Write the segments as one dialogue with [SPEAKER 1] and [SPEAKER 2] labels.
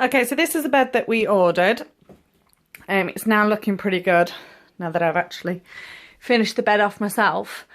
[SPEAKER 1] Okay, so this is the bed that we ordered. It's now looking pretty good now that I've actually finished the bed off myself.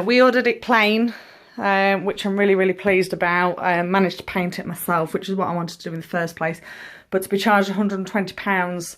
[SPEAKER 1] We ordered it plain, which I'm really pleased about. I managed to paint it myself, which is what I wanted to do in the first place. But to be charged £120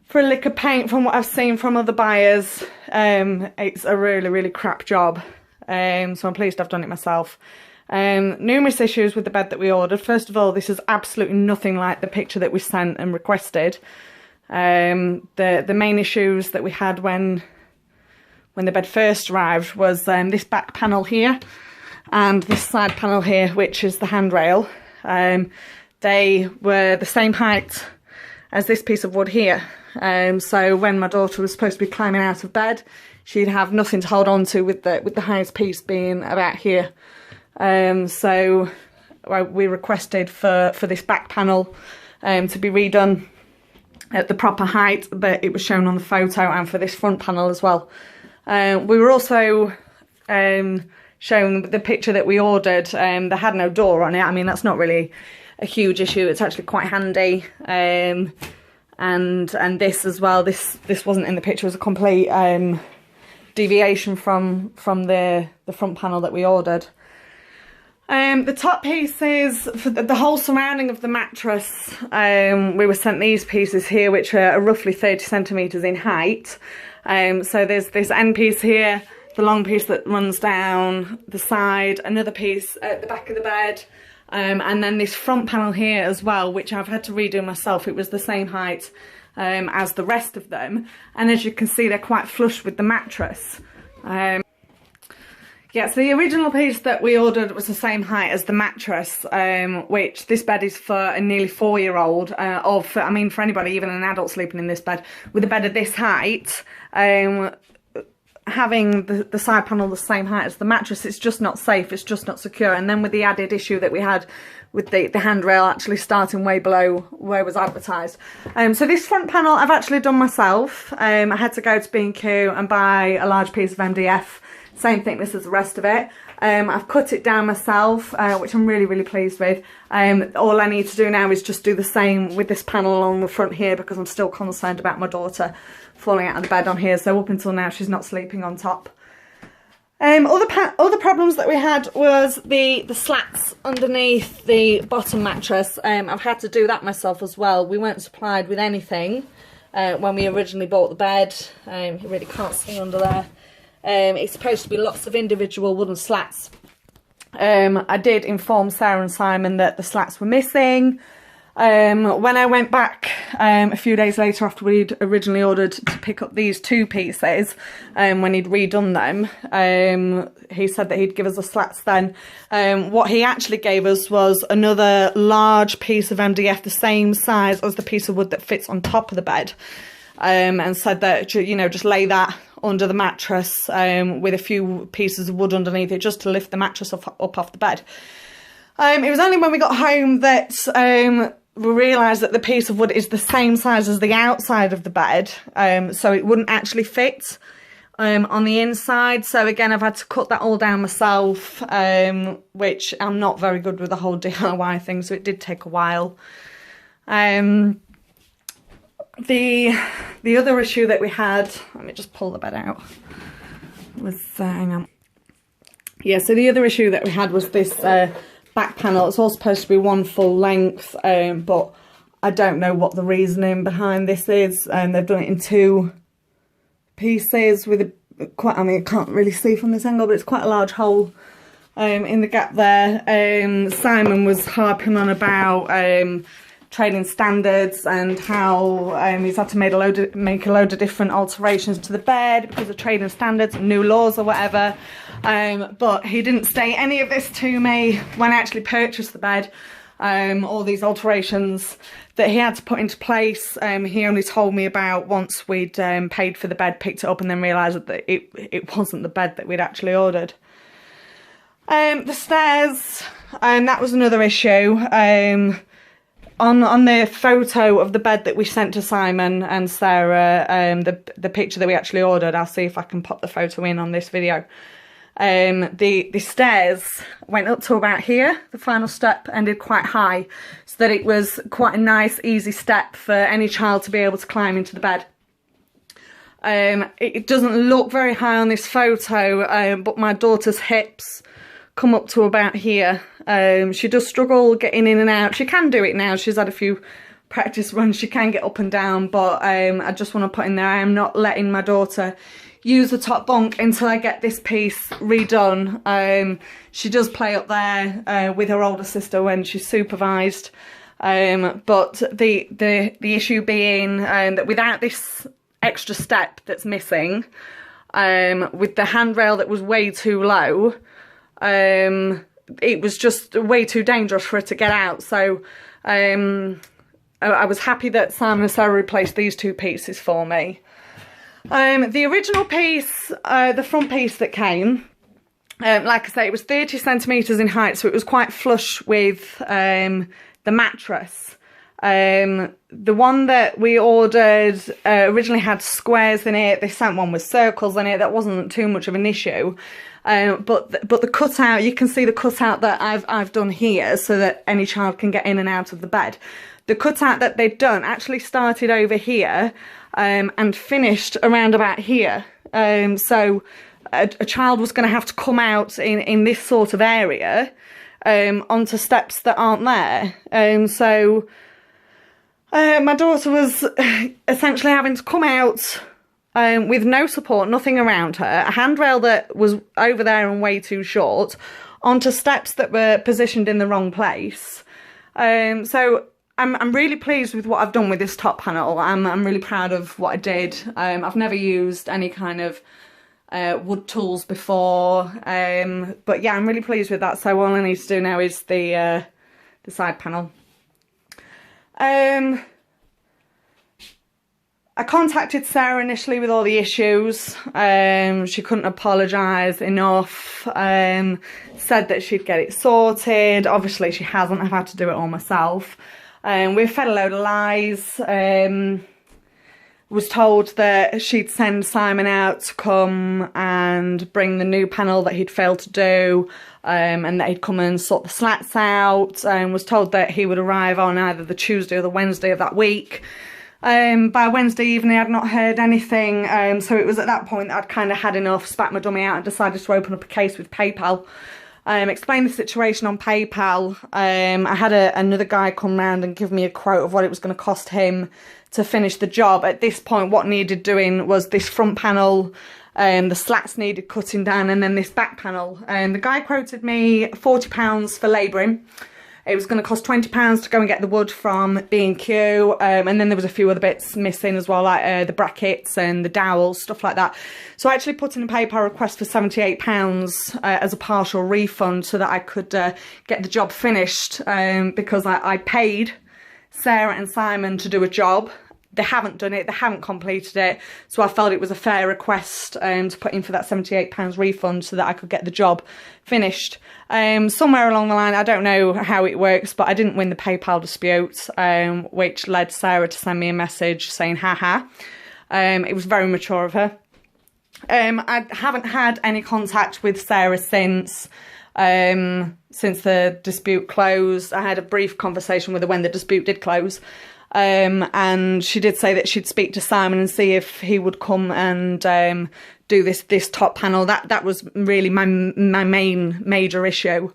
[SPEAKER 1] for a lick of paint, from what I've seen from other buyers, it's a really crap job. So I'm pleased I've done it myself. Numerous issues with the bed that we ordered. First of all, this is absolutely nothing like the picture that we sent and requested. The main issues that we had when the bed first arrived was this back panel here and this side panel here, which is the handrail. They were the same height as this piece of wood here. So when my daughter was supposed to be climbing out of bed, she'd have nothing to hold on to, with the highest piece being about here. So we requested for this back panel to be redone at the proper height that it was shown on the photo, and for this front panel as well. We were also shown the picture that we ordered. They had no door on it. I mean, that's not really a huge issue. It's actually quite handy. And this as well. This wasn't in the picture. It was a complete deviation from the front panel that we ordered. The top pieces, for the whole surrounding of the mattress, we were sent these pieces here, which are roughly 30 centimetres in height. So there's this end piece here, the long piece that runs down the side, another piece at the back of the bed, and then this front panel here as well, which I've had to redo myself. It was the same height as the rest of them, and as you can see, they're quite flush with the mattress. Yeah, so the original piece that we ordered was the same height as the mattress, which this bed is for a nearly 4-year-old, or for anybody, even an adult sleeping in this bed. With a bed of this height, having the side panel the same height as the mattress, it's just not safe, it's just not secure. And then with the added issue that we had with the handrail actually starting way below where it was advertised. So this front panel I've actually done myself. I had to go to B&Q and buy a large piece of MDF, same thickness as the rest of it. I've cut it down myself, which I'm really pleased with. All I need to do now is just do the same with this panel on the front here, because I'm still concerned about my daughter falling out of the bed on here. So up until now, she's not sleeping on top. Other problems that we had was the slats underneath the bottom mattress. I've had to do that myself as well. We weren't supplied with anything when we originally bought the bed. You really can't see under there. It's supposed to be lots of individual wooden slats. I did inform Sarah and Simon that the slats were missing. When I went back a few days later, after we'd originally ordered to pick up these two pieces, when he'd redone them, he said that he'd give us the slats then. What he actually gave us was another large piece of MDF, the same size as the piece of wood that fits on top of the bed, and said that, you know, just lay that under the mattress with a few pieces of wood underneath it, just to lift the mattress up off the bed. It was only when we got home that we realised that the piece of wood is the same size as the outside of the bed, so it wouldn't actually fit on the inside. So again, I've had to cut that all down myself, which I'm not very good with the whole DIY thing, so it did take a while. The other issue that we had, let me just pull the bed out, was, hang on. Yeah, so the other issue that we had was this back panel. It's all supposed to be one full length, but I don't know what the reasoning behind this is. They've done it in two pieces with quite, I can't really see from this angle, but it's quite a large hole in the gap there. Simon was harping on about training standards and how he's had to make a load of different alterations to the bed because of trading standards and new laws or whatever. But he didn't say any of this to me when I actually purchased the bed. All these alterations that he had to put into place, he only told me about once we'd paid for the bed, picked it up, and then realised that it wasn't the bed that we'd actually ordered. The stairs, that was another issue. On the photo of the bed that we sent to Simon and Sarah, the picture that we actually ordered, I'll see if I can pop the photo in on this video. the stairs went up to about here. The final step ended quite high, so that it was quite a nice, easy step for any child to be able to climb into the bed. It doesn't look very high on this photo, but my daughter's hips come up to about here. She does struggle getting in and out. She can do it now. She's had a few practice runs. She can get up and down, but I just want to put in there, I am not letting my daughter use the top bunk until I get this piece redone. She does play up there with her older sister when she's supervised, but the issue being that without this extra step that's missing, with the handrail that was way too low, it was just way too dangerous for her to get out. So I was happy that Simon and Sarah replaced these two pieces for me. The original piece, the front piece that came, like I say, it was 30 centimetres in height, so it was quite flush with the mattress. The one that we ordered originally had squares in it. They sent one with circles in it. That wasn't too much of an issue. But the cutout, you can see the cutout that I've done here so that any child can get in and out of the bed. The cutout that they'd done actually started over here and finished around about here. So a child was going to have to come out in this sort of area onto steps that aren't there. So my daughter was essentially having to come out with no support, nothing around her, a handrail that was over there and way too short, onto steps that were positioned in the wrong place. So I'm really pleased with what I've done with this top panel. I'm really proud of what I did. I've never used any kind of wood tools before, but yeah, I'm really pleased with that. So all I need to do now is the side panel. I contacted Sarah initially with all the issues. She couldn't apologise enough. Said that she'd get it sorted. Obviously she hasn't. I've had to do it all myself. We've fed a load of lies. Was told that she'd send Simon out to come and bring the new panel that he'd failed to do, and that he'd come and sort the slats out, and was told that he would arrive on either the Tuesday or the Wednesday of that week. By Wednesday evening I'd not heard anything, so it was at that point that I'd kind of had enough, spat my dummy out and decided to open up a case with PayPal. Explained the situation on PayPal. I had another guy come round and give me a quote of what it was going to cost him to finish the job. At this point what needed doing was this front panel, the slats needed cutting down, and then this back panel. The guy quoted me £40 for labouring. It was going to cost £20 to go and get the wood from B&Q, and then there was a few other bits missing as well, like the brackets and the dowels, stuff like that. So I actually put in a PayPal request for £78 as a partial refund so that I could get the job finished, because I paid Sarah and Simon to do a job. They haven't done it, they haven't completed it, so I felt it was a fair request to put in for that £78 refund so that I could get the job finished. Somewhere along the line, I don't know how it works, but I didn't win the PayPal dispute, which led Sarah to send me a message saying haha. It was very mature of her. I haven't had any contact with Sarah since the dispute closed. I had a brief conversation with her when the dispute did close. And she did say that she'd speak to Simon and see if he would come and do this top panel. That was really my main major issue.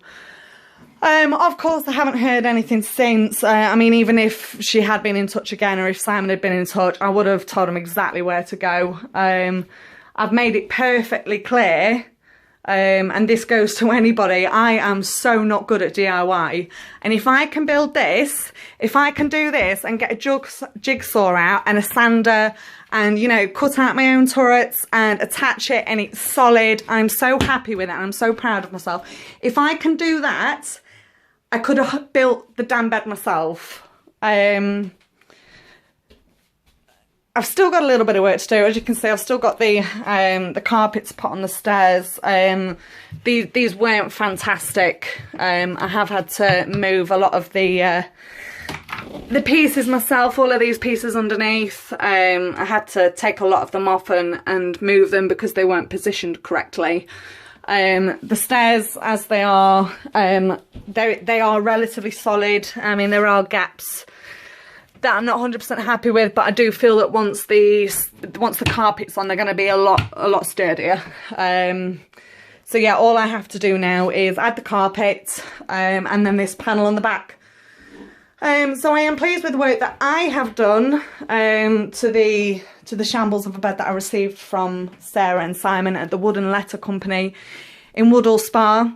[SPEAKER 1] Of course, I haven't heard anything since. I mean, even if she had been in touch again, or if Simon had been in touch, I would have told him exactly where to go. I've made it perfectly clear. And this goes to anybody, I am so not good at DIY, and if I can build this, if I can do this and get a jigsaw out and a sander and, you know, cut out my own turrets and attach it and it's solid, I'm so happy with it and I'm so proud of myself. If I can do that, I could have built the damn bed myself. I've still got a little bit of work to do. As you can see, I've still got the carpets put on the stairs. These weren't fantastic. I have had to move a lot of the pieces myself, all of these pieces underneath. I had to take a lot of them off and move them because they weren't positioned correctly. The stairs, as they are, they are relatively solid. I mean, there are gaps that I'm not 100% happy with, but I do feel that once the carpet's on, they're going to be a lot sturdier. So yeah, all I have to do now is add the carpet, and then this panel on the back. So I am pleased with the work that I have done to the shambles of a bed that I received from Sarah and Simon at the Wooden Letter Company in Woodhall Spa.